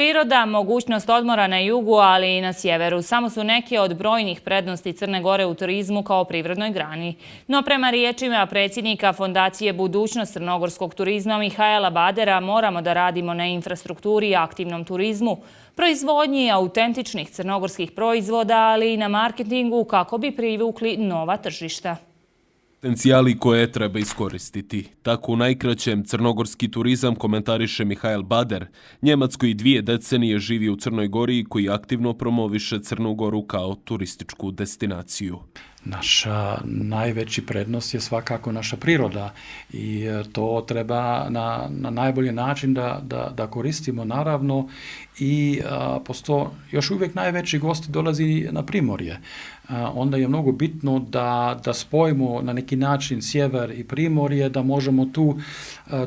Priroda, mogućnost odmora na jugu, ali i na sjeveru samo su neke od brojnih prednosti Crne Gore u turizmu kao privrednoj grani. No prema riječima predsjednika Fondacije Budućnost crnogorskog turizma Mihaela Badera moramo da radimo na infrastrukturi i aktivnom turizmu, proizvodnji autentičnih crnogorskih proizvoda, ali i na marketingu kako bi privukli nova tržišta. Potencijali koje treba iskoristiti. Tako u najkraćem crnogorski turizam komentariše Mihael Bader, Njemac koji 2 decenije živi u Crnoj Gori i koji aktivno promoviše Crnu Goru kao turističku destinaciju. Naša najveći prednost je svakako naša priroda i to treba na najbolji način da koristimo naravno i još uvijek najveći gosti dolazi na Primorje. Onda je mnogo bitno da spojimo na neki način sjever i Primorje, da možemo tu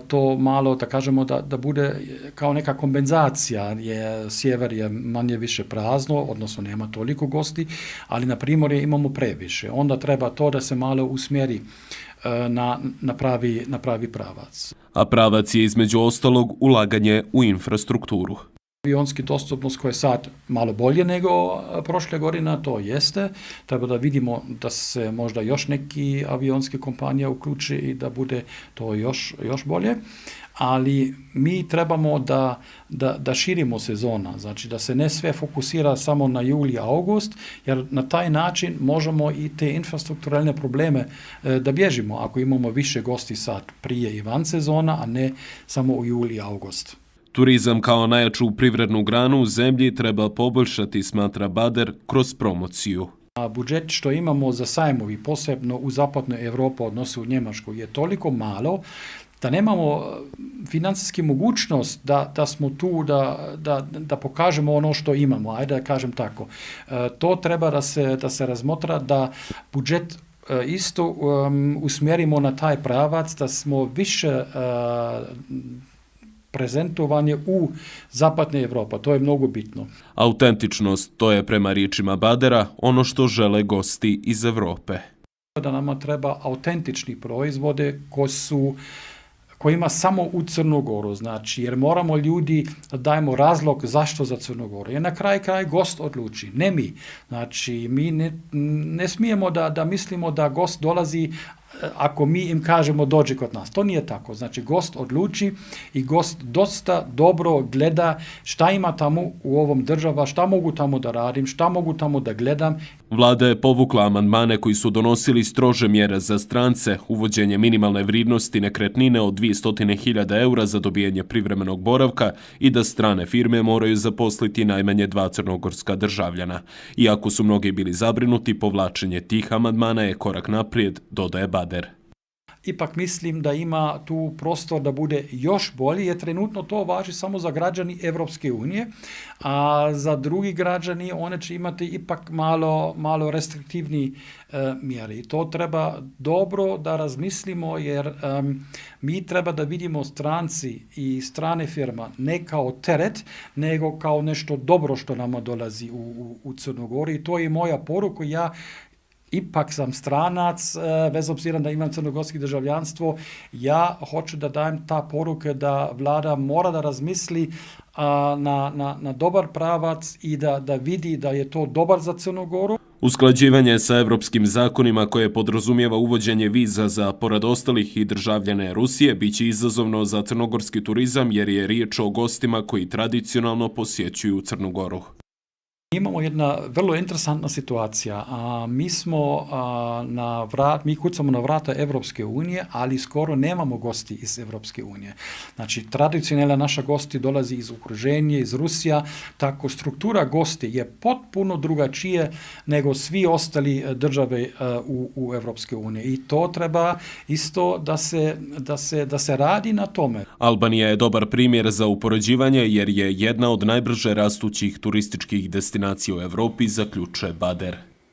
to malo, da kažemo, da bude kao neka kompenzacija, jer sjever je manje više prazno, odnosno nema toliko gosti, ali na Primorje imamo previše. Onda treba to da se malo usmjeri na pravi pravac. A pravac je između ostalog ulaganje u infrastrukturu. Avionski dostupnost koja je sad malo bolje nego prošle godine, to jeste. Treba da vidimo da se možda još neki avionske kompanije uključi i da bude to još bolje. Ali mi trebamo da širimo sezona, znači da se ne sve fokusira samo na juli, august, jer na taj način možemo i te infrastrukturalne probleme da bježimo ako imamo više gosti sad prije i van sezona, a ne samo u juli i august. Turizam kao najjaču privrednu granu u zemlji treba poboljšati, smatra Bader, kroz promociju. Budžet što imamo za sajmovi, posebno u zapadnoj Evropi, odnosno u Njemačku, je toliko malo da nemamo financijski mogućnost da smo tu, da pokažemo ono što imamo, ajde da kažem tako. To treba da se razmotra, da budžet isto usmjerimo na taj pravac, da smo više prezentovanje u zapadne Evrope. To je mnogo bitno. Autentičnost, to je prema riječima Badera ono što žele gosti iz Evrope. Da nama treba autentični proizvode koji ima samo u Crnu Goru, znači, jer moramo ljudi da dajemo razlog zašto za Crnu Goru. Jer na kraj gost odluči, ne mi. Znači, mi ne smijemo da mislimo da gost dolazi ako mi im kažemo dođi kod nas. To nije tako. Znači, gost odluči i gost dosta dobro gleda šta ima tamo u ovom država, šta mogu tamo da radim, šta mogu tamo da gledam. Vlada je povukla amandmane koji su donosili strože mjere za strance, uvođenje minimalne vrijednosti nekretnine od 200.000 eura za dobijanje privremenog boravka i da strane firme moraju zaposliti najmanje 2 crnogorska državljana. Iako su mnogi bili zabrinuti, povlačenje tih amandmana je korak naprijed, dodaje Bader. Ipak mislim da ima tu prostor da bude još bolji, jer trenutno to važi samo za građani Evropske unije, a za drugi građani one će imati ipak malo restriktivni mjeri. To treba dobro da razmislimo, jer mi treba da vidimo stranci i strane firma ne kao teret, nego kao nešto dobro što nama dolazi u Crnu Goru. I to je moja poruka. Ja ipak sam stranac, bez obzira da imam crnogorsko državljanstvo, ja hoću da dajem ta poruke da vlada mora da razmisli na dobar pravac i da vidi da je to dobar za Crnu Goru. Usklađivanje sa evropskim zakonima koje podrazumijeva uvođenje viza za, pored ostalih, i državljane Rusije, biće izazovno za crnogorski turizam jer je riječ o gostima koji tradicionalno posjećuju Crnu Goru. Imamo jedna vrlo interesantna situacija. Mi kucamo na vrata Evropske unije, ali skoro nemamo gosti iz Evropske unije. Znači, tradicionalna naša gosti dolazi iz okruženja, iz Rusija, tako struktura gosti je potpuno drugačije nego svi ostali države u Evropske unije. I to treba isto da se radi na tome. Albanija je dobar primjer za upoređivanje jer je jedna od najbrže rastućih turističkih destinacija u Evropi, zaključuje Bader.